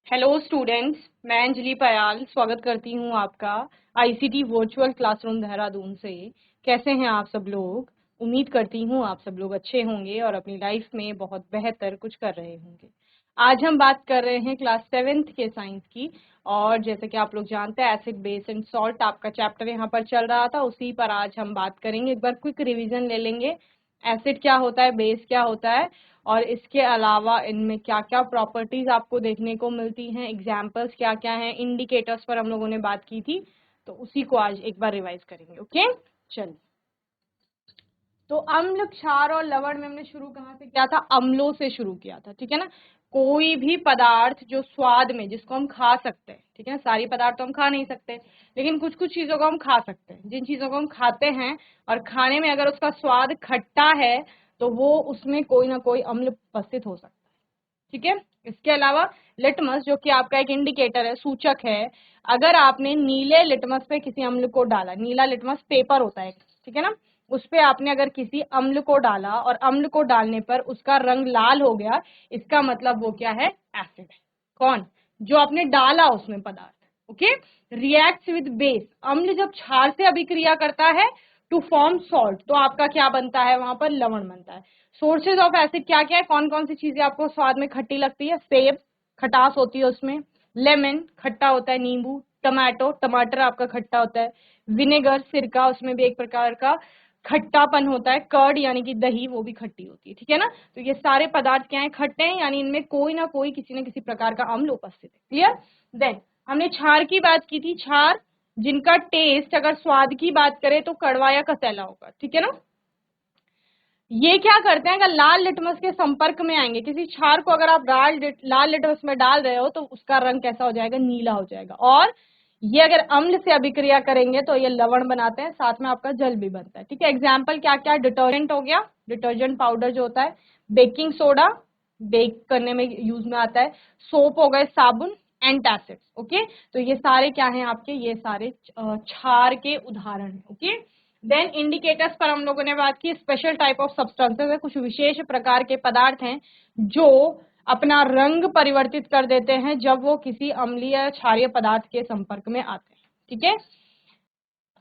Hello students, मैं अंजलि पयाल स्वागत करती हूँ आपका आईसीटी वर्चुअल क्लासरूम देहरादून से। कैसे हैं आप सब लोग? उम्मीद करती हूँ आप सब लोग अच्छे होंगे और अपनी लाइफ में बहुत बेहतर कुछ कर रहे होंगे। आज हम बात कर रहे हैं क्लास 7th के साइंस की, और जैसे कि आप लोग जानते हैं एसिड बेस एंड सॉल्ट आपका चैप्टर यहाँ पर चल रहा था, उसी पर आज हम बात करेंगे। एक बार क्विक रिवीजन ले लेंगे, एसिड क्या होता है, बेस क्या होता है, और इसके अलावा इनमें क्या क्या प्रॉपर्टीज आपको देखने को मिलती हैं, एग्जाम्पल्स क्या क्या हैं, इंडिकेटर्स पर हम लोगों ने बात की थी, तो उसी को आज एक बार रिवाइज करेंगे। ओके, चलिए। तो अम्ल, क्षार और लवण में हमने शुरू कहाँ से किया था? अम्लों से शुरू किया था, ठीक है ना। कोई भी पदार्थ जो स्वाद में, जिसको हम खा सकते हैं, ठीक है ना, सारी पदार्थ तो हम खा नहीं सकते, लेकिन कुछ कुछ चीजों को हम खा सकते हैं। जिन चीजों को हम खाते हैं और खाने में अगर उसका स्वाद खट्टा है तो वो उसमें कोई ना कोई अम्ल उपस्थित हो सकता है, ठीक है। इसके अलावा लिटमस, जो कि आपका एक इंडिकेटर है, सूचक है। अगर आपने नीले लिटमस पे किसी अम्ल को डाला, नीला लिटमस पेपर होता है, ठीक है ना, उस पे आपने अगर किसी अम्ल को डाला और अम्ल को डालने पर उसका रंग लाल हो गया, इसका मतलब वो क्या है? एसिड है। कौन? जो आपने डाला उसमें पदार्थ। ओके, रिएक्ट्स विद बेस, अम्ल जब क्षार से अभिक्रिया करता है टू फॉर्म सॉल्ट, तो आपका क्या बनता है? वहां पर लवण बनता है। सोर्सेज ऑफ एसिड क्या क्या है? कौन कौन सी चीजें आपको स्वाद में खट्टी लगती है? सेब, खटास होती है उसमें। लेमन, खट्टा होता है, नींबू। टमाटो, टमाटर आपका खट्टा होता है। विनेगर, सिरका, उसमें भी एक प्रकार का खट्टापन होता है। कर्ड यानी कि दही, वो भी खट्टी होती है, ठीक है ना। तो ये सारे पदार्थ क्या है? खट्टे हैं, यानी इनमें कोई ना कोई किसी न किसी प्रकार का अम्ल उपस्थित है। क्लियर? देन हमने क्षार की बात की थी। क्षार जिनका टेस्ट, अगर स्वाद की बात करें तो कड़वा या कसैला होगा, ठीक है ना। ये क्या करते हैं? अगर लाल लिटमस के संपर्क में आएंगे, किसी क्षार को अगर आप लाल लिटमस में डाल रहे हो तो उसका रंग कैसा हो जाएगा? नीला हो जाएगा। और ये अगर अम्ल से अभिक्रिया करेंगे तो ये लवण बनाते हैं, साथ में आपका जल भी बनता है, ठीक है। एग्जाम्पल क्या क्या? डिटर्जेंट हो गया, डिटर्जेंट पाउडर जो होता है। बेकिंग सोडा, बेक करने में यूज में आता है। सोप हो गए, साबुन। एंटासिड्स। ओके, तो ये सारे क्या हैं आपके? ये सारे क्षार के उदाहरण हैं। ओके, देन इंडिकेटर्स पर हम लोगों ने बात की। स्पेशल टाइप ऑफ सब्सटेंसेस है, कुछ विशेष प्रकार के पदार्थ हैं जो अपना रंग परिवर्तित कर देते हैं जब वो किसी अम्लीय या क्षारीय पदार्थ के संपर्क में आते हैं, ठीक है।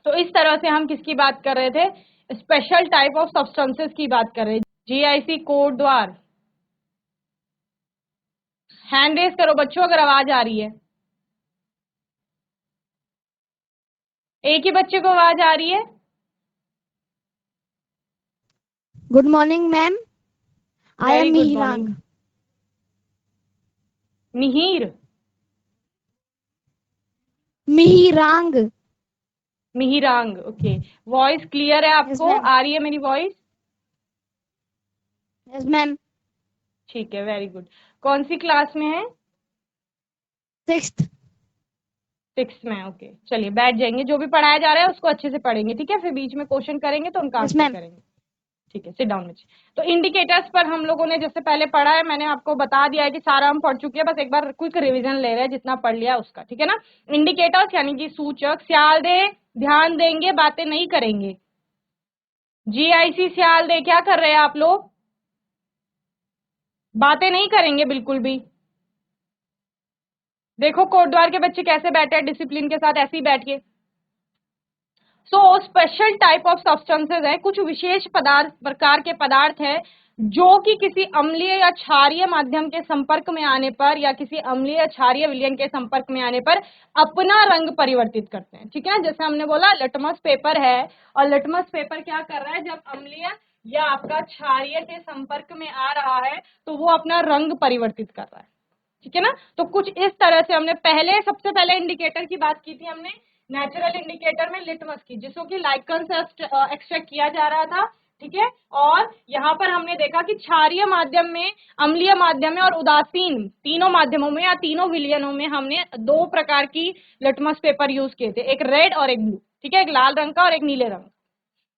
तो इस तरह से हम किसकी बात कर रहे थे? स्पेशल टाइप ऑफ सब्सटेंसेस की बात कर रहे हैं। जीआईसी कोड द्वारा हैंड रेस करो बच्चों अगर आवाज आ रही है। एक ही बच्चे को आवाज आ रही है? Good morning, ma'am. I very am good Mihirang. Morning. Mihir, Mihirang. Mihirang. Okay, voice clear है Yes, आपको? ma'am. आ रही है मेरी वॉइस? Yes, ma'am. ठीक है, वेरी गुड। कौन सी क्लास में है? 6th. 6th में। ओके, चलिए बैठ जाएंगे। जो भी पढ़ाया जा रहा है उसको अच्छे से पढ़ेंगे, ठीक है। फिर बीच में क्वेश्चन करेंगे तो उनका Yes, आंसर ma'am. करेंगे, ठीक है। सिट डाउन बच्चे। तो इंडिकेटर्स पर हम लोगों ने जैसे पहले पढ़ा है, मैंने आपको बता दिया है कि सारा हम पढ़ चुके हैं, बस एक बार क्विक रिवीजन ले रहे हैं जितना पढ़ लिया उसका, ठीक है ना। इंडिकेटर्स यानी कि सूचक। स्याल दे, ध्यान देंगे, बातें नहीं करेंगे। जीआईसी स्याल दे, क्या कर रहे हैं आप लोग? बातें नहीं करेंगे बिल्कुल भी। देखो कोटद्वार के बच्चे कैसे बैठे हैं डिसिप्लिन के साथ, ऐसे ही बैठिए। So special type of substances है, कुछ विशेष पदार्थ, प्रकार के पदार्थ है जो कि किसी अम्लीय या क्षारीय माध्यम के संपर्क में आने पर या किसी अम्लीय या क्षारीय विलयन के संपर्क में आने पर अपना रंग परिवर्तित करते हैं, ठीक है। जैसे हमने बोला लिटमस पेपर है, और लिटमस पेपर क्या कर रहा है? जब अम्लीय या आपका क्षारीय के संपर्क में आ रहा है तो वो अपना रंग परिवर्तित कर रहा है, ठीक है ना। तो कुछ इस तरह से हमने सबसे पहले इंडिकेटर की बात की थी हमने, नेचुरल इंडिकेटर में लिटमस की, जिसको कि लाइकन से एक्सट्रैक्ट किया जा रहा था, ठीक है। और यहाँ पर हमने देखा कि क्षारीय माध्यम में, अम्लीय माध्यम में और उदासीन, तीनों माध्यमों में या तीनों विलयनों में हमने दो प्रकार की लिटमस पेपर यूज किए थे, एक रेड और एक ब्लू, ठीक है, एक लाल रंग का और एक नीले रंग।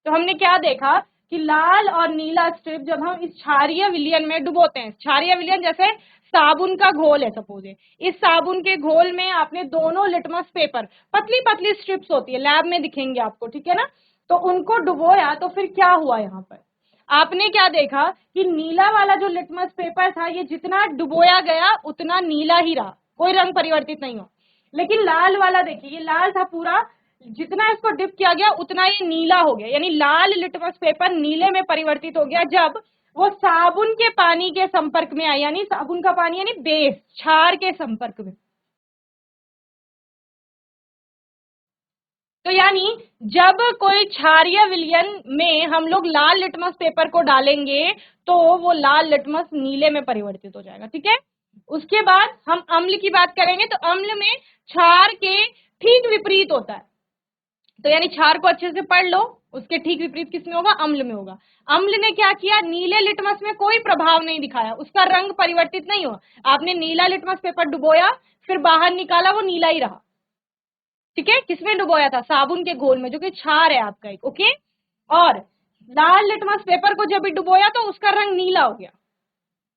तो हमने क्या देखा कि लाल और नीला स्ट्रिप जब हम इस क्षारीय विलयन में डुबोते हैं, क्षारीय विलयन जैसे साबुन का घोल है सपोज, इस साबुन के घोल में आपने दोनों लिटमस पेपर, पतली पतली स्ट्रिप्स होती है, लैब में दिखेंगे आपको, ठीक है ना, तो उनको डुबोया, तो फिर क्या हुआ? यहाँ पर आपने क्या देखा कि नीला वाला जो लिटमस पेपर था, ये जितना डुबोया गया उतना नीला ही रहा, कोई रंग परिवर्तित नहीं हो। लेकिन लाल वाला देखिए, ये लाल था पूरा, जितना इसको डिप किया गया उतना ये नीला हो गया, यानी लाल लिटमस पेपर नीले में परिवर्तित हो गया जब वो साबुन के पानी के संपर्क में आया, यानी साबुन का पानी यानी बेस, क्षार के संपर्क में। तो यानी जब कोई क्षारीय विलयन में हम लोग लाल लिटमस पेपर को डालेंगे तो वो लाल लिटमस नीले में परिवर्तित हो जाएगा, ठीक है। उसके बाद हम अम्ल की बात करेंगे, तो अम्ल में क्षार के ठीक विपरीत होता है। तो यानी क्षार को अच्छे से पढ़ लो, उसके ठीक विपरीत किसमें होगा, अम्ल में होगा। अम्ल ने क्या किया, नीले लिटमस में कोई प्रभाव नहीं दिखाया, उसका रंग परिवर्तित नहीं हुआ। आपने नीला लिटमस पेपर डुबोया, फिर बाहर निकाला, वो नीला ही रहा, ठीक है। किसमें डुबोया था, साबुन के घोल में, जो कि क्षार है आपका एक, ओके। और लाल लिटमस पेपर को जब भी डुबोया तो उसका रंग नीला हो गया।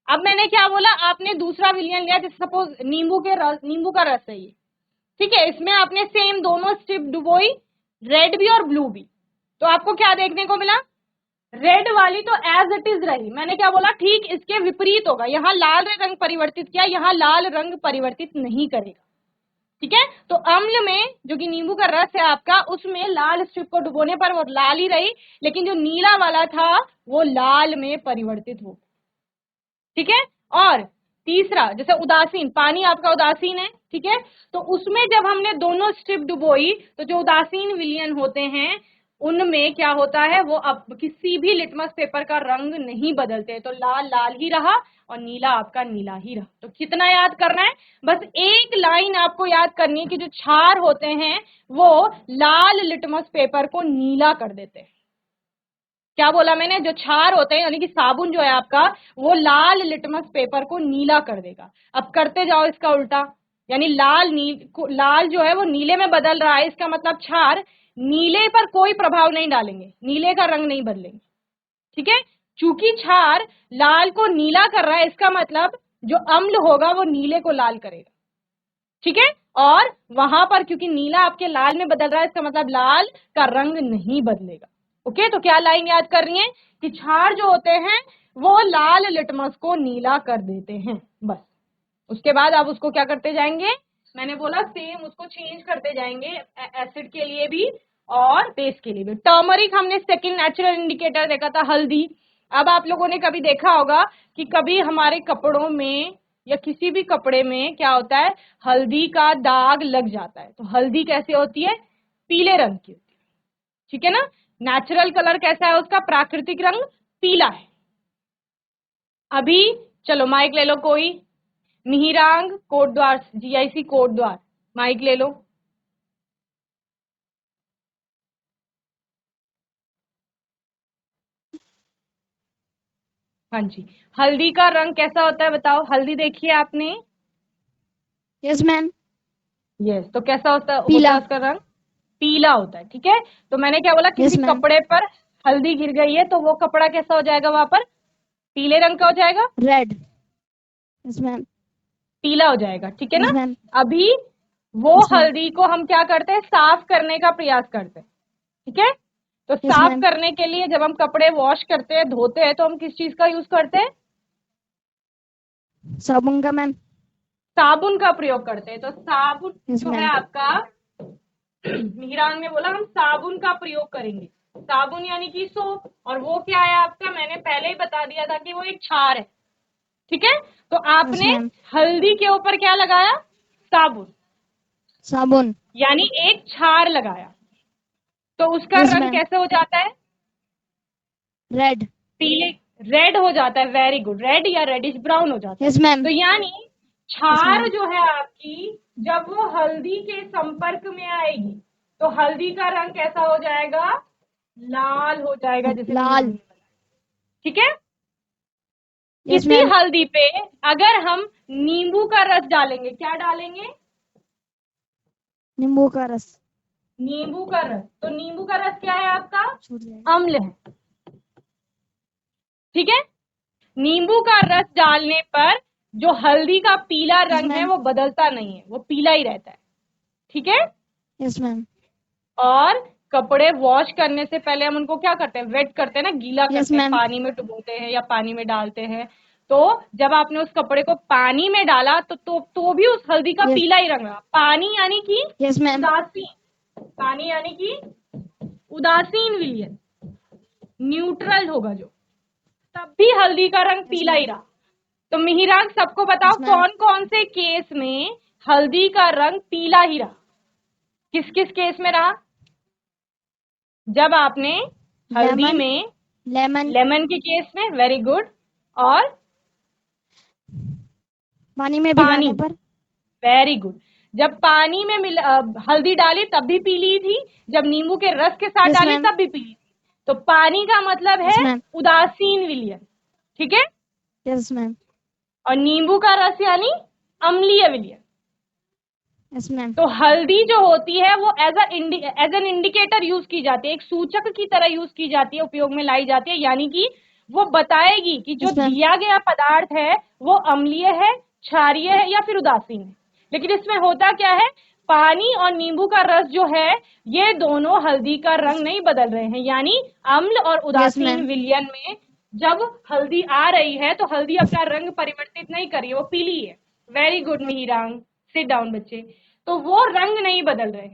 अब मैंने क्या बोला, आपने दूसरा विलयन लिया, जैसे सपोज नींबू का रस है ये, ठीक है। इसमें आपने सेम दोनों स्ट्रिप डुबोई, रेड भी और ब्लू भी, तो आपको क्या देखने को मिला, रेड वाली तो एज इट इज रही। मैंने क्या बोला, ठीक इसके विपरीत होगा, यहाँ लाल रंग परिवर्तित किया, यहाँ लाल रंग परिवर्तित नहीं करेगा, ठीक है। तो अम्ल में जो कि नींबू का रस है आपका, उसमें लाल स्ट्रिप को डुबोने पर वो लाल ही रही, लेकिन जो नीला वाला था वो लाल में परिवर्तित हो, ठीक है। और तीसरा, जैसे उदासीन, पानी आपका उदासीन है, ठीक है, तो उसमें जब हमने दोनों स्ट्रिप डुबोई तो जो उदासीन विलयन होते हैं उनमें क्या होता है, वो अब किसी भी लिटमस पेपर का रंग नहीं बदलते, तो लाल लाल ही रहा और नीला आपका नीला ही रहा। तो कितना याद करना है, बस एक लाइन आपको याद करनी है कि जो क्षार होते हैं वो लाल लिटमस पेपर को नीला कर देते हैं। क्या बोला मैंने, जो क्षार होते हैं यानी कि साबुन जो है आपका, वो लाल लिटमस पेपर को नीला कर देगा। अब करते जाओ इसका उल्टा, यानी लाल जो है वो नीले में बदल रहा है, इसका मतलब क्षार नीले पर कोई प्रभाव नहीं डालेंगे, नीले का रंग नहीं बदलेंगे, ठीक है। चूंकि क्षार लाल को नीला कर रहा है, इसका मतलब जो अम्ल होगा वो नीले को लाल करेगा, ठीक है। और वहां पर क्योंकि नीला आपके लाल में बदल रहा है, इसका मतलब लाल का रंग नहीं बदलेगा, ओके। तो क्या लाइन याद करनी है कि क्षार जो होते हैं वो लाल लिटमस को नीला कर देते हैं, बस। उसके बाद आप उसको क्या करते जाएंगे, मैंने बोला सेम उसको चेंज करते जाएंगे, एसिड के लिए भी और बेस के लिए भी। टर्मरिक हमने सेकंड नेचुरल इंडिकेटर देखा था, हल्दी। अब आप लोगों ने कभी देखा होगा कि कभी हमारे कपड़ों में या किसी भी कपड़े में क्या होता है, हल्दी का दाग लग जाता है। तो हल्दी कैसे होती है, पीले रंग की होती है, ठीक है ना। नेचुरल कलर कैसा है उसका, प्राकृतिक रंग पीला है। अभी चलो माइक ले लो कोई, मिहिरांग कोटद्वार, जीआईसी कोटद्वार, माइक ले लो। हाँ जी, हल्दी का रंग कैसा होता है बताओ, हल्दी देखिए आपने, यस मैम, यस। तो कैसा होता पीला। है उसका रंग, पीला होता है, ठीक है। तो मैंने क्या बोला, किसी यस मैम, कपड़े पर हल्दी गिर गई है तो वो कपड़ा कैसा हो जाएगा, वहां पर पीले रंग का हो जाएगा, रेड। यस मैम, पीला हो जाएगा, ठीक है यस ना। मैम, अभी वो यस मैम, हल्दी को हम क्या करते हैं, साफ करने का प्रयास करते हैं, ठीक है। तो यस साफ मैम, करने के लिए जब हम कपड़े वॉश करते हैं, धोते हैं, तो हम किस चीज का यूज करते हैं, साबुन का मैम। साबुन का प्रयोग करते हैं। तो साबुन यस जो है मैम, आपका, मिहिरान ने बोला हम साबुन का प्रयोग करेंगे, साबुन यानी कि सोप, और वो क्या है आपका, मैंने पहले ही बता दिया था कि वो एक क्षार है, ठीक है। तो यस आपने मैम, हल्दी के ऊपर क्या लगाया, साबुन, साबुन। यानी एक क्षार लगाया, तो उसका यस रंग मैम, कैसे हो जाता है, रेड। पीले, रेड हो जाता है, वेरी गुड, रेड या रेडिश ब्राउन हो जाता है। यस मैम, तो यानी यस क्षार मैम, जो है आपकी, जब वो हल्दी के संपर्क में आएगी तो हल्दी का रंग कैसा हो जाएगा, लाल हो जाएगा, जैसे मीरान लाल। ने बताया, ठीक है। यस किसी मैम, हल्दी पे अगर हम नींबू का रस डालेंगे, क्या डालेंगे, नींबू का रस। नींबू का रस, तो नींबू का रस क्या है आपका, छूट जाएगा। अम्ल है, ठीक है। नींबू का रस डालने पर जो हल्दी का पीला यस रंग है मैम, वो बदलता नहीं है, वो पीला ही रहता है, ठीक है। यस मैम, और कपड़े वॉश करने से पहले हम उनको क्या करते हैं, वेट करते हैं ना, गीला यस करते हैं, मैम, पानी में डुबोते हैं या पानी में डालते हैं, तो जब आपने उस कपड़े को पानी में डाला तो भी उस हल्दी का Yes. पीला ही रंग रहा। पानी यानी कि Yes, ma'am. उदासीन, पानी यानी कि उदासीन विलयन, न्यूट्रल होगा जो, तब भी हल्दी का रंग पीला ही रहा। तो मिहिराग सबको बताओ Yes, ma'am. कौन कौन से केस में हल्दी का रंग पीला ही रहा, किस किस केस में रहा? जब आपने हल्दी Lemon. में लेमन लेमन के केस में, वेरी गुड, और पानी में पानी, भिगाने पर। Very good. जब पानी में हल्दी डाली तब भी पीली थी, जब नींबू के रस के साथ Yes, डाली ma'am. तब भी पीली थी। तो पानी का मतलब Yes, है ma'am. उदासीन विलयन, ठीक है। Yes, ma'am. और नींबू का रस यानी अम्लीय विलयन। Yes, ma'am. तो हल्दी जो होती है वो एज एन इंडिकेटर यूज की जाती है, एक सूचक की तरह यूज की जाती है, उपयोग में लाई जाती है, यानी कि वो बताएगी कि जो Yes, ma'am. दिया गया पदार्थ है वो अम्लीय है, क्षारीय है या फिर उदासीन है। लेकिन इसमें होता क्या है, पानी और नींबू का रस जो है ये दोनों हल्दी का रंग नहीं बदल रहे हैं, यानी अम्ल और उदासीन ma'am. विलयन में जब हल्दी आ रही है तो हल्दी अपना रंग परिवर्तित नहीं कर रही है, वो पीली है। वेरी गुड मिहिरांग, सिट डाउन बच्चे। तो वो रंग नहीं बदल रहे,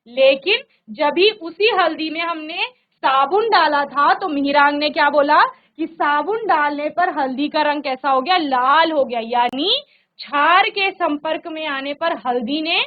लेकिन जब भी उसी हल्दी में हमने साबुन डाला था तो मिहिरांग ने क्या बोला कि साबुन डालने पर हल्दी का रंग कैसा हो गया, लाल हो गया, यानी क्षार के संपर्क में आने पर हल्दी ने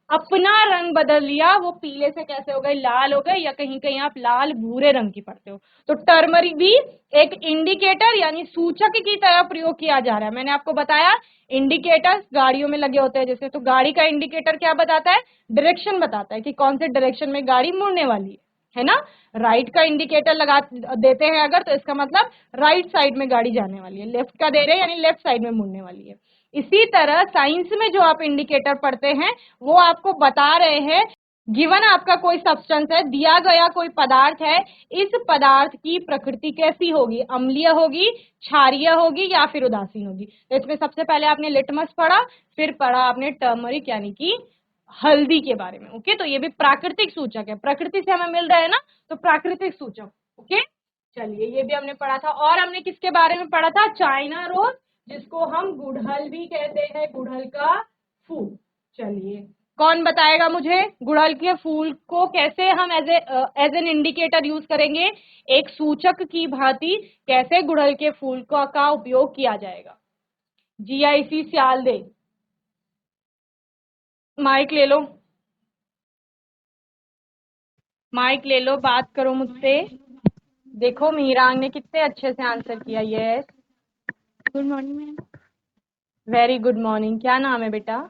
अपना रंग बदल लिया, वो पीले से कैसे हो गए, लाल हो गए, या कहीं कहीं आप लाल भूरे रंग की पढ़ते हो। तो टर्मरिक भी एक इंडिकेटर यानी सूचक की तरह प्रयोग किया जा रहा है। मैंने आपको बताया इंडिकेटर्स गाड़ियों में लगे होते हैं जैसे, तो गाड़ी का इंडिकेटर क्या बताता है, डायरेक्शन बताता है कि कौन से डायरेक्शन में गाड़ी मुड़ने वाली है ना। राइट का इंडिकेटर लगा देते हैं अगर, तो इसका मतलब राइट साइड में गाड़ी जाने वाली है, लेफ्ट का दे रहे हैं यानी लेफ्ट साइड में मुड़ने वाली है। इसी तरह साइंस में जो आप इंडिकेटर पढ़ते हैं वो आपको बता रहे हैं, गिवन आपका कोई सब्सटेंस है, दिया गया कोई पदार्थ है, इस पदार्थ की प्रकृति कैसी होगी, अम्लीय होगी, क्षारीय होगी या फिर उदासीन होगी। तो इसमें सबसे पहले आपने लिटमस पढ़ा, फिर पढ़ा आपने टर्मरिक यानी कि हल्दी के बारे में। ओके, तो ये भी प्राकृतिक सूचक है, प्रकृति से हमें मिल रहा है ना, तो प्राकृतिक सूचक। ओके, चलिए ये भी हमने पढ़ा था। और हमने किसके बारे में पढ़ा था, चाइना रोज, जिसको हम गुड़हल भी कहते हैं, गुड़हल का फूल। चलिए कौन बताएगा मुझे गुड़हल के फूल को कैसे हम एज एन इंडिकेटर यूज करेंगे, एक सूचक की भांति कैसे गुड़हल के फूल का उपयोग किया जाएगा। जीआईसी सियाल दे, माइक ले लो, माइक ले लो, बात करो मुझसे। देखो मीरांग ने कितने अच्छे से आंसर किया। Yes, good morning ma'am. Very good morning. क्या नाम है बेटा?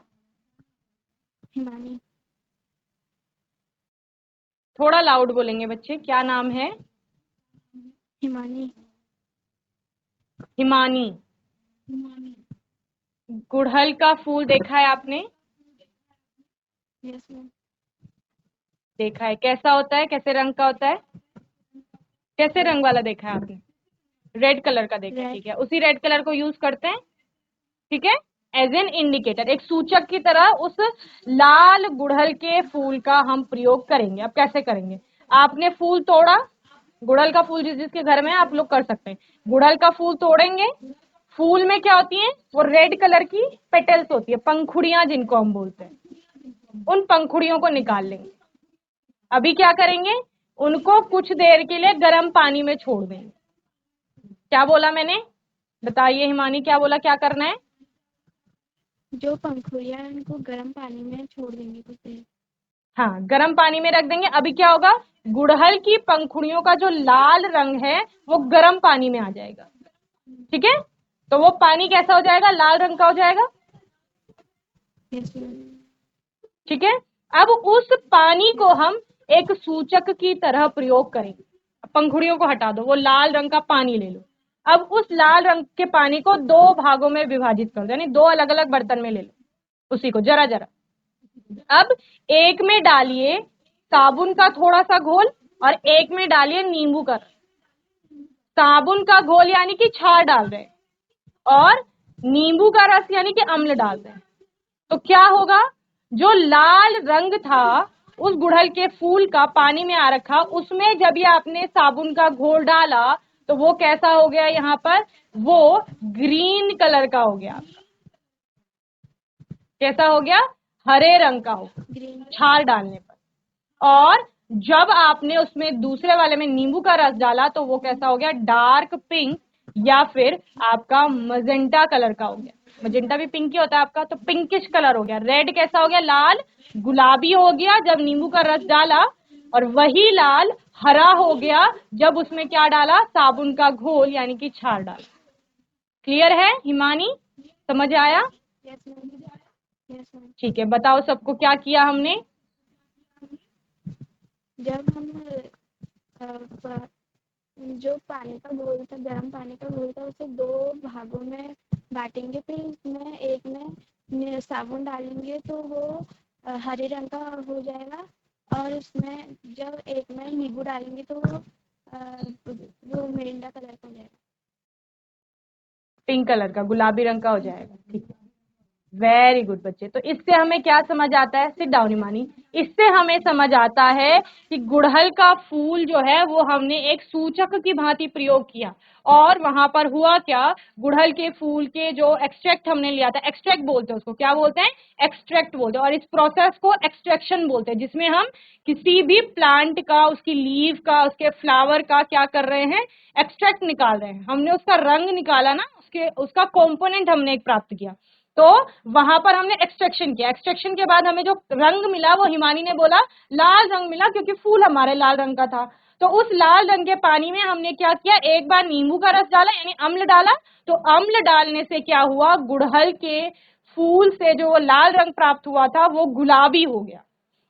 हिमानी। थोड़ा लाउड बोलेंगे बच्चे, क्या नाम है? हिमानी। हिमानी। हिमानी। गुड़हल का फूल देखा है आपने? Yes ma'am. देखा है, कैसा होता है, कैसे रंग का होता है, कैसे रंग वाला देखा है आपने? रेड कलर का देखा है, ठीक है, उसी रेड कलर को यूज करते हैं, ठीक है, एज एन इंडिकेटर, एक सूचक की तरह उस लाल गुड़हल के फूल का हम प्रयोग करेंगे। अब कैसे करेंगे, आपने फूल तोड़ा, गुड़हल का फूल जिस जिसके घर में है आप लोग कर सकते हैं, गुड़हल का फूल तोड़ेंगे, फूल में क्या होती है, वो रेड कलर की पेटल्स होती है, पंखुड़ियां जिनको हम बोलते हैं, उन पंखुड़ियों को निकाल लेंगे। अभी क्या करेंगे, उनको कुछ देर के लिए गर्म पानी में छोड़ देंगे। क्या बोला मैंने, बताइए हिमानी, क्या बोला, क्या करना है? जो पंखुड़ियां हैं उनको गर्म पानी में छोड़ देंगे कुछ देर। हाँ, गर्म पानी में रख देंगे। अभी क्या होगा, गुड़हल की पंखुड़ियों का जो लाल रंग है वो गर्म पानी में आ जाएगा, ठीक है, तो वो पानी कैसा हो जाएगा, लाल रंग का हो जाएगा, यस मैम। ठीक है। अब उस पानी को हम एक सूचक की तरह प्रयोग करेंगे। पंखुड़ियों को हटा दो, वो लाल रंग का पानी ले लो। अब उस लाल रंग के पानी को दो भागों में विभाजित कर दो, यानी दो अलग अलग बर्तन में ले लो, उसी को जरा जरा। अब एक में डालिए साबुन का थोड़ा सा घोल और एक में डालिए नींबू का रस। साबुन का घोल यानी कि क्षार डाल रहे हैं और नींबू का रस यानी कि अम्ल डाल रहे हैं। तो क्या होगा, जो लाल रंग था उस गुड़हल के फूल का पानी में आ रखा, उसमें जब ये आपने साबुन का घोल डाला तो वो कैसा हो गया यहाँ पर, वो ग्रीन कलर का हो गया आपका। कैसा हो गया, हरे रंग का हो ग्रीन। क्षार डालने पर। और जब आपने उसमें दूसरे वाले में नींबू का रस डाला तो वो कैसा हो गया, डार्क पिंक या फिर आपका मजेंटा कलर का हो गया। मजेंटा भी पिंक ही होता है आपका, तो पिंकिश कलर हो गया। रेड कैसा हो गया, लाल गुलाबी हो गया जब नींबू का रस डाला, और वही लाल हरा हो गया जब उसमें क्या डाला, साबुन का घोल यानी कि क्षार डाला। क्लियर है हिमानी, समझ आया? Yes ma'am. Yes ma'am. ठीक है, बताओ सबको क्या किया हमने। जब हम जो पानी का घोल था, गर्म पानी का घोल था, उसे 2 भागों में बांटेंगे, फिर उसमें एक में साबुन डालेंगे तो वो हरे रंग का हो जाएगा, और उसमें जब एक में नींबू डालेंगे तो वो मिरिंडा कलर का हो जाएगा। पिंक कलर का, गुलाबी रंग का हो जाएगा। ठीक है, वेरी गुड बच्चे। तो इससे हमें क्या समझ आता है, सिट डाउन हिमानी। इससे हमें समझ आता है कि गुड़हल का फूल जो है वो हमने एक सूचक की भांति प्रयोग किया, और वहां पर हुआ क्या, गुड़हल के फूल के जो एक्सट्रैक्ट हमने लिया था, एक्सट्रैक्ट बोलते हैं उसको, क्या बोलते हैं, एक्सट्रैक्ट बोलते हैं, और इस प्रोसेस को एक्सट्रैक्शन बोलते हैं, जिसमें हम किसी भी प्लांट का, उसकी लीव का, उसके फ्लावर का क्या कर रहे हैं, एक्सट्रैक्ट निकाल रहे हैं। हमने उसका रंग निकाला ना, उसका कॉम्पोनेंट हमने एक प्राप्त किया, तो वहां पर हमने एक्सट्रैक्शन किया। एक्सट्रैक्शन के बाद हमें जो रंग मिला वो हिमानी ने बोला लाल रंग मिला, क्योंकि फूल हमारे लाल रंग का था। तो उस लाल रंग के पानी में हमने क्या किया, एक बार नींबू का रस डाला यानी अम्ल डाला, तो अम्ल डालने से क्या हुआ, गुड़हल के फूल से जो वो लाल रंग प्राप्त हुआ था वो गुलाबी हो गया।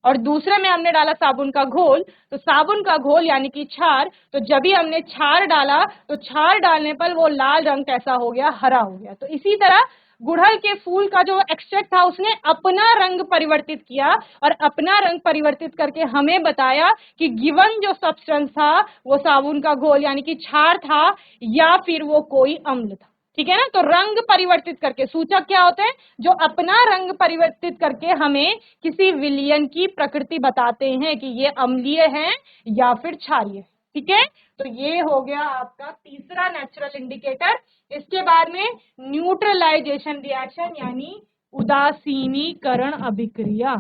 और दूसरे में हमने डाला साबुन का घोल, तो साबुन का घोल यानी कि क्षार, तो जब भी हमने क्षार डाला तो क्षार डालने पर वो लाल रंग कैसा हो गया, हरा हो गया। तो इसी तरह गुड़हल के फूल का जो एक्सट्रैक्ट था उसने अपना रंग परिवर्तित किया, और अपना रंग परिवर्तित करके हमें बताया कि गिवन जो सब्सटेंस था वो साबुन का घोल यानी कि क्षार था या फिर वो कोई अम्ल था। ठीक है ना, तो रंग परिवर्तित करके, सूचक क्या होते हैं, जो अपना रंग परिवर्तित करके हमें किसी विलयन की प्रकृति बताते हैं कि ये अम्लीय है या फिर क्षारीय है। ठीक है, तो ये हो गया आपका तीसरा नेचुरल इंडिकेटर। इसके बाद में न्यूट्रलाइजेशन रिएक्शन यानी उदासीनीकरण अभिक्रिया।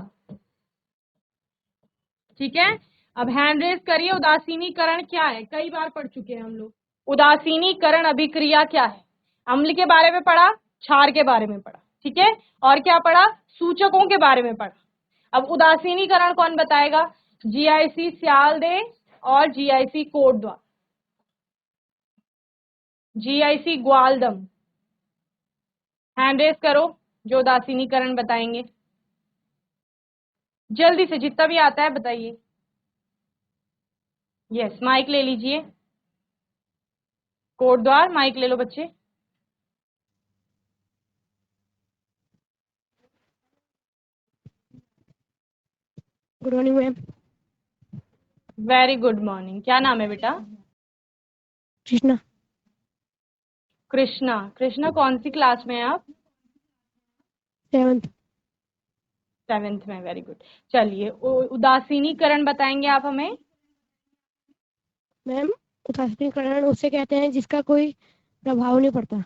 ठीक है, अब हैंड रेज करिए, उदासीनीकरण क्या है, कई बार पढ़ चुके हैं हम लोग। उदासीनीकरण अभिक्रिया क्या है, अम्ल के बारे में पढ़ा, क्षार के बारे में पढ़ा, ठीक है, और क्या पढ़ा, सूचकों के बारे में पढ़ा। अब उदासीनीकरण कौन बताएगा, जीआईसी स्यालदे और GIC Kotdwar, GIC Gwaldam. Hand raise करो जो उदासीनीकरण बताएंगे, जल्दी से जितना भी आता है बताइए। यस, माइक ले लीजिए, कोटद्वार माइक ले लो बच्चे। Good morning ma'am. Very good morning, क्या नाम है बेटा? कृष्णा। कृष्णा। कृष्णा कौन सी क्लास में है आप? 7th। 7th में, वेरी गुड। चलिए, उदासीनीकरण बताएंगे आप हमें। मैम, उदासीनीकरण उसे कहते हैं जिसका कोई प्रभाव नहीं पड़ता।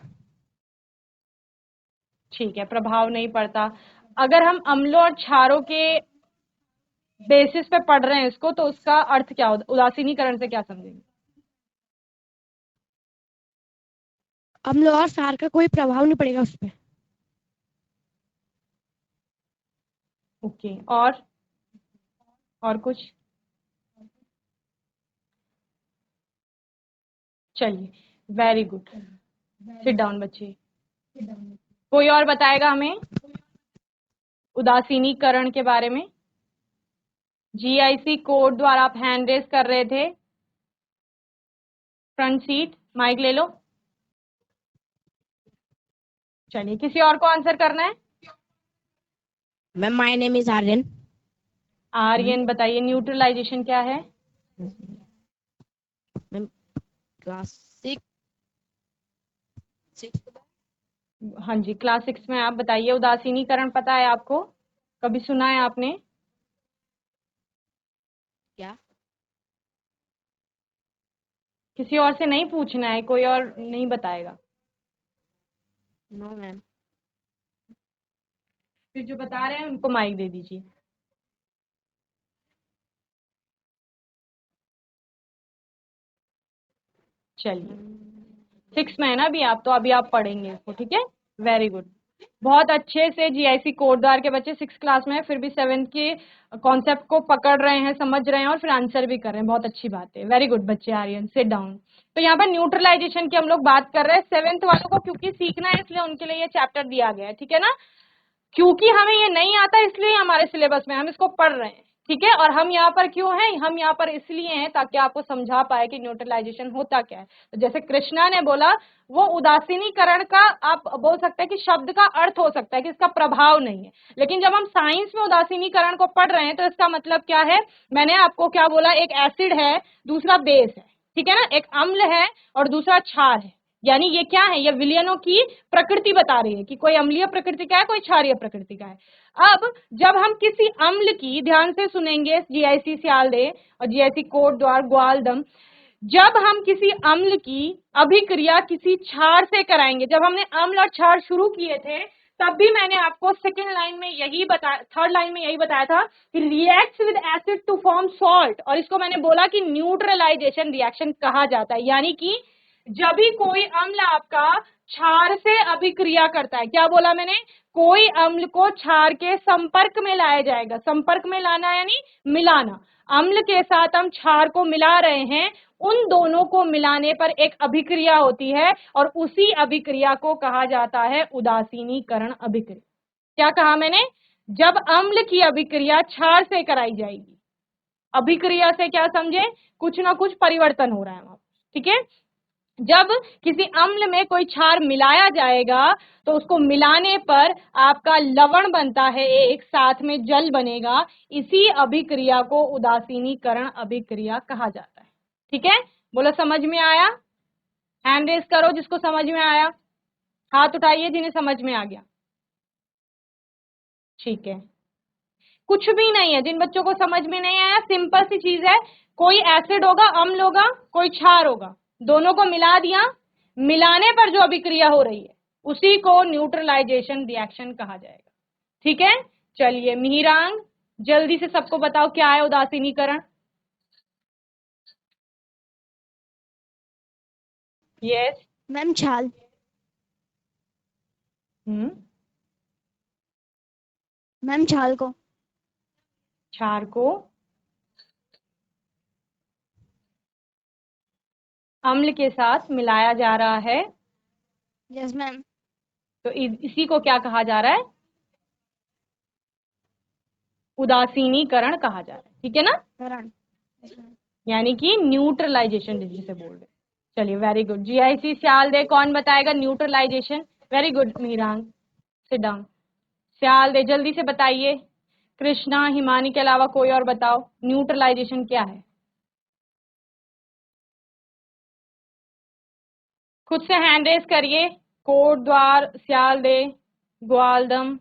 ठीक है, प्रभाव नहीं पड़ता। अगर हम अम्लों और क्षारों के बेसिस पे पढ़ रहे हैं इसको, तो उसका अर्थ क्या होता, उदासीनीकरण से क्या समझेंगे? अम्ल और क्षार का कोई प्रभाव नहीं पड़ेगा उस पर। ओके, और कुछ? चलिए, वेरी गुड, सिट डाउन बच्चे। कोई और बताएगा हमें उदासीनीकरण के बारे में? जीआईसी कोड द्वारा आप हैंड रेस कर रहे थे, फ्रंट सीट, माइक ले लो। चलिए, किसी और को आंसर करना है? Ma'am, my name is Aryan. Aryan बताइए, न्यूट्रलाइजेशन क्या है? Ma'am, class 6। हाँ जी, क्लास 6 में। आप बताइए, उदासीनीकरण पता है आपको, कभी सुना है आपने? क्या? किसी और से नहीं पूछना है, कोई और नहीं बताएगा। No ma'am. फिर जो बता रहे हैं उनको माइक दे दीजिए। चलिए 6 में है ना अभी आप, तो अभी आप पढ़ेंगे इसको, ठीक है। वेरी गुड, बहुत अच्छे से जीआईसी कोटद्वार के बच्चे 6 क्लास में है, फिर भी 7th के कॉन्सेप्ट को पकड़ रहे हैं, समझ रहे हैं और फिर आंसर भी कर रहे हैं, बहुत अच्छी बात है। वेरी गुड बच्चे। Aryan sit down. तो यहाँ पर न्यूट्रलाइजेशन की हम लोग बात कर रहे हैं। 7th वालों को क्योंकि सीखना है इसलिए उनके लिए ये चैप्टर दिया गया है, ठीक है ना। क्योंकि हमें ये नहीं आता इसलिए हमारे सिलेबस में हम इसको पढ़ रहे हैं, ठीक है। और हम यहाँ पर क्यों हैं, हम यहाँ पर इसलिए हैं ताकि आपको समझा पाए कि न्यूट्रलाइजेशन होता क्या है। तो जैसे कृष्णा ने बोला, वो उदासीनीकरण का आप बोल सकते हैं कि शब्द का अर्थ हो सकता है कि इसका प्रभाव नहीं है, लेकिन जब हम साइंस में उदासीनीकरण को पढ़ रहे हैं तो इसका मतलब क्या है। मैंने आपको क्या बोला, एक एसिड है, दूसरा बेस है, ठीक है ना, एक अम्ल है और दूसरा क्षार है। यानी ये क्या है, ये विलयनों की प्रकृति बता रही है कि कोई अम्लीय प्रकृति का है, कोई क्षारीय प्रकृति का है। अब जब हम किसी अम्ल की, ध्यान से सुनेंगे, जीआईसी सियालदे और जीआईसी कोटद्वार ग्वालदम, जब हम किसी अम्ल की अभिक्रिया किसी क्षार से कराएंगे, जब हमने अम्ल और क्षार शुरू किए थे तब भी मैंने आपको सेकेंड लाइन में यही बताया, थर्ड लाइन में यही बताया था कि reacts with acid to form salt, और इसको मैंने बोला कि न्यूट्रलाइजेशन रिएक्शन कहा जाता है। यानी कि जब भी कोई अम्ल आपका क्षार से अभिक्रिया करता है, क्या बोला मैंने, कोई अम्ल को क्षार के संपर्क में लाया जाएगा। संपर्क में लाना यानी मिलाना, अम्ल के साथ हम क्षार को मिला रहे हैं, उन दोनों को मिलाने पर एक अभिक्रिया होती है और उसी अभिक्रिया को कहा जाता है उदासीनीकरण अभिक्रिया। क्या कहा मैंने, जब अम्ल की अभिक्रिया क्षार से कराई जाएगी, अभिक्रिया से क्या समझे, कुछ ना कुछ परिवर्तन हो रहा है वहां, ठीक है। जब किसी अम्ल में कोई क्षार मिलाया जाएगा तो उसको मिलाने पर आपका लवण बनता है, एक साथ में जल बनेगा, इसी अभिक्रिया को उदासीनीकरण अभिक्रिया कहा जाता है, ठीक है। बोलो समझ में आया, हैंड रेस करो जिसको समझ में आया, हाथ उठाइए जिन्हें समझ में आ गया, ठीक है। कुछ भी नहीं है, जिन बच्चों को समझ में नहीं आया, सिंपल सी चीज है, कोई एसिड होगा, अम्ल होगा, कोई क्षार होगा, दोनों को मिला दिया, मिलाने पर जो अभिक्रिया हो रही है उसी को न्यूट्रलाइजेशन रिएक्शन कहा जाएगा, ठीक है। चलिए मिहिरांग, जल्दी से सबको बताओ क्या है उदासीनीकरण। यस मैम छाल। मैम छाल को। क्षार को अम्ल के साथ मिलाया जा रहा है, यस मैम। तो इसी को क्या कहा जा रहा है, उदासीनीकरण कहा जा रहा है, ठीक है ना। करण। यानी कि न्यूट्रलाइजेशन जिसे बोल रहे हैं। चलिए वेरी गुड। जीआईसी स्याल दे, कौन बताएगा neutralization. Very good Mirang, sit down. स्याल दे जल्दी से बताइए, कृष्णा हिमानी के अलावा कोई और बताओ न्यूट्रलाइजेशन क्या है। खुद से हैंड रेस करिए, कोटद्वार, स्याल दे, ग्वालदम।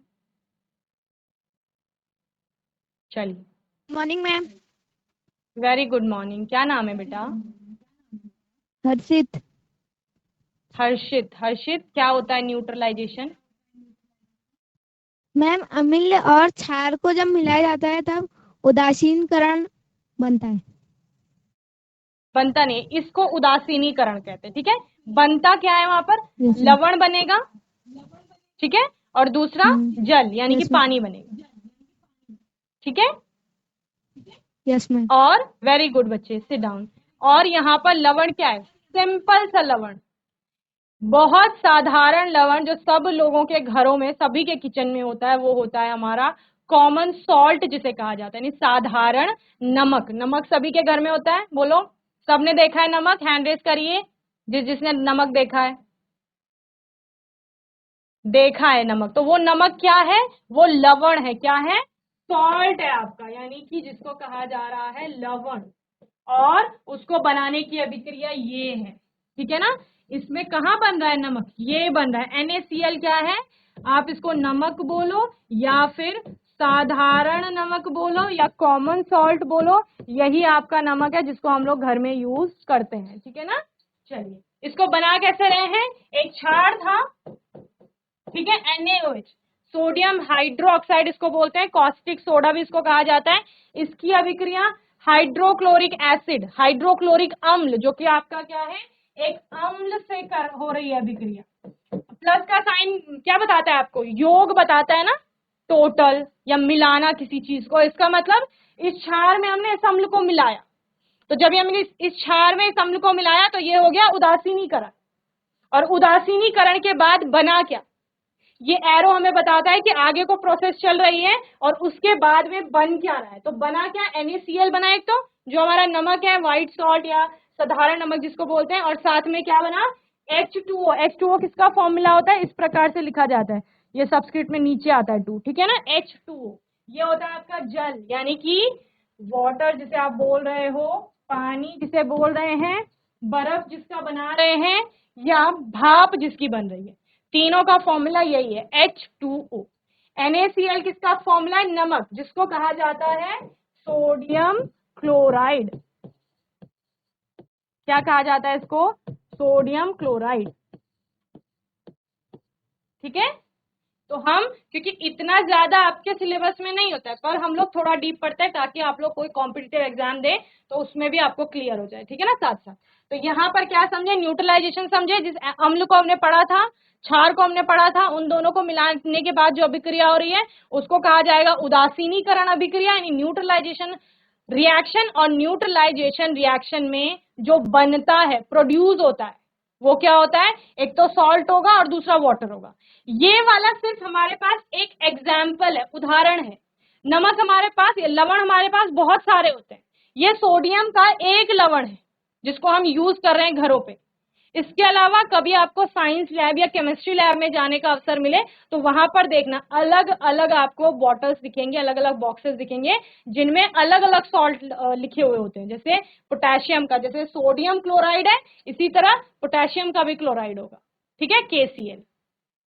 चलिए morning ma'am. Very good morning. क्या नाम है बेटा। हर्षित। हर्षित। हर्षित, क्या होता है न्यूट्रलाइजेशन। मैम अम्ल और क्षार को जब मिलाया जाता है तब उदासीनीकरण बनता है। बनता नहीं, इसको उदासीनीकरण कहते हैं, ठीक है। बनता क्या है वहां पर, Yes, ma'am. लवण बनेगा, ठीक है, और दूसरा जल यानी कि Yes, ma'am. पानी बनेगा, ठीक है। Yes ma'am. और वेरी गुड बच्चे, सिट डाउन। और यहाँ पर लवण क्या है, सिंपल सा लवण, बहुत साधारण लवण जो सब लोगों के घरों में, सभी के किचन में होता है, वो होता है हमारा कॉमन सॉल्ट जिसे कहा जाता है, यानी साधारण नमक। नमक सभी के घर में होता है, बोलो सबने देखा है नमक, हैंड रेस करिए जिसने नमक देखा है। देखा है नमक, तो वो नमक क्या है, वो लवण है, क्या है, सॉल्ट है आपका, यानी कि जिसको कहा जा रहा है लवण। और उसको बनाने की अभिक्रिया ये है, ठीक है ना। इसमें कहाँ बन रहा है नमक, ये बन रहा है NaCl, क्या है, आप इसको नमक बोलो या फिर साधारण नमक बोलो या कॉमन सॉल्ट बोलो, यही आपका नमक है जिसको हम लोग घर में यूज करते हैं, ठीक है ना। चलिए इसको बना कैसे रहे हैं, एक क्षार था, ठीक है, NaOH, सोडियम हाइड्रोक्साइड इसको बोलते हैं, कॉस्टिक सोडा भी इसको कहा जाता है। इसकी अभिक्रिया हाइड्रोक्लोरिक एसिड, हाइड्रोक्लोरिक अम्ल, जो कि आपका क्या है, एक अम्ल से हो रही है अभिक्रिया। प्लस का साइन क्या बताता है आपको, योग बताता है ना, टोटल या मिलाना किसी चीज को। इसका मतलब इस क्षार में हमने इस अम्ल को मिलाया, तो जब हमने इस क्षार में इस अम्ल को मिलाया तो ये हो गया उदासीनीकरण। और उदासीनीकरण के बाद बना क्या, ये एरो हमें बताता है कि आगे को प्रोसेस चल रही है और उसके बाद में बन क्या रहा है। तो बना क्या, NaCl बना एक, तो जो हमारा नमक है व्हाइट सॉल्ट या साधारण नमक जिसको बोलते हैं, और साथ में क्या बना, H2O। H2O किसका फॉर्मूला होता है, इस प्रकार से लिखा जाता है, ये सबस्क्रिप्ट में नीचे आता है 2, ठीक है ना। H2O ये होता है आपका जल, यानी कि वाटर जिसे आप बोल रहे हो, पानी जिसे बोल रहे हैं, बर्फ जिसका बना रहे हैं, या भाप जिसकी बन रही है, तीनों का फॉर्मूला यही है H2O। NaCl किसका फॉर्मूला है, नमक, जिसको कहा जाता है सोडियम क्लोराइड। क्या कहा जाता है इसको, सोडियम क्लोराइड, ठीक है। तो हम, क्योंकि इतना ज्यादा आपके सिलेबस में नहीं होता है, पर हम लोग थोड़ा डीप पढ़ते हैं ताकि आप लोग कोई कॉम्पिटिटिव एग्जाम दे तो उसमें भी आपको क्लियर हो जाए, ठीक है ना, साथ साथ। तो यहाँ पर क्या समझे, न्यूट्रलाइजेशन समझे, जिस अम्ल को हमने पढ़ा था, क्षार को हमने पढ़ा था, उन दोनों को मिलाने के बाद जो अभिक्रिया हो रही है उसको कहा जाएगा उदासीनीकरण अभिक्रिया, यानी न्यूट्रलाइजेशन रिएक्शन। और न्यूट्रलाइजेशन रिएक्शन में जो बनता है, प्रोड्यूस होता है, वो क्या होता है, एक तो सॉल्ट होगा और दूसरा वाटर होगा। ये वाला सिर्फ हमारे पास एक एग्जाम्पल है, उदाहरण है। नमक हमारे पास, ये लवण हमारे पास बहुत सारे होते हैं, ये सोडियम का एक लवण है जिसको हम यूज कर रहे हैं घरों पे। इसके अलावा कभी आपको साइंस लैब या केमिस्ट्री लैब में जाने का अवसर मिले तो वहां पर देखना, अलग अलग आपको बॉटल्स दिखेंगे, अलग अलग बॉक्सेस दिखेंगे जिनमें अलग अलग सॉल्ट लिखे हुए होते हैं। जैसे पोटेशियम का, जैसे सोडियम क्लोराइड है, इसी तरह पोटेशियम का भी क्लोराइड होगा, ठीक है, KCl।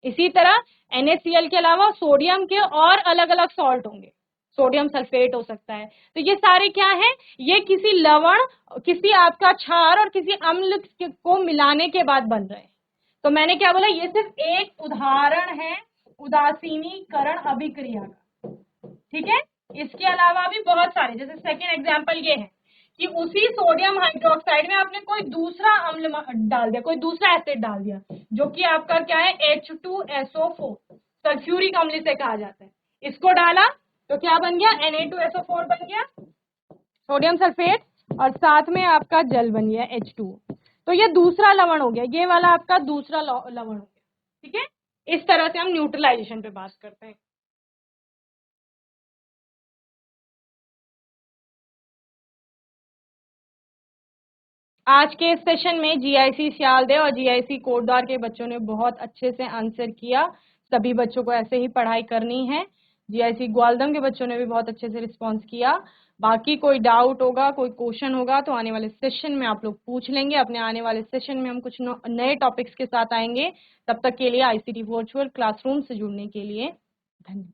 इसी तरह NaCl के अलावा सोडियम के और अलग अलग सॉल्ट होंगे, सोडियम सल्फेट हो सकता है। तो ये सारे क्या है, ये किसी लवण, किसी आपका क्षार और किसी अम्ल को मिलाने के बाद बन रहे हैं। तो मैंने क्या बोला, ये सिर्फ एक उदाहरण है उदासीनीकरण अभिक्रिया का, ठीक है। इसके अलावा भी बहुत सारे, जैसे सेकेंड एग्जाम्पल ये है कि उसी सोडियम हाइड्रोक्साइड में आपने कोई दूसरा अम्ल डाल दिया, कोई दूसरा एसिड डाल दिया, जो कि आपका क्या है, H2SO4, सल्फ्यूरिक अम्ल से कहा जाता है। इसको डाला तो क्या बन गया, Na2SO4 बन गया, सोडियम सल्फेट, और साथ में आपका जल बन गया H2O। तो ये दूसरा लवण हो गया, ये वाला आपका दूसरा लवण हो गया, ठीक है। इस तरह से हम न्यूट्रलाइजेशन पे बात करते हैं। आज के इस सेशन में GIC सियालदह और GIC कोटद्वार के बच्चों ने बहुत अच्छे से आंसर किया। सभी बच्चों को ऐसे ही पढ़ाई करनी है। GIC ग्वालदम के बच्चों ने भी बहुत अच्छे से रिस्पॉन्स किया। बाकी कोई डाउट होगा, कोई क्वेश्चन होगा तो आने वाले सेशन में आप लोग पूछ लेंगे। अपने आने वाले सेशन में हम कुछ नए टॉपिक्स के साथ आएंगे। तब तक के लिए ICT वर्चुअल क्लासरूम से जुड़ने के लिए धन्यवाद।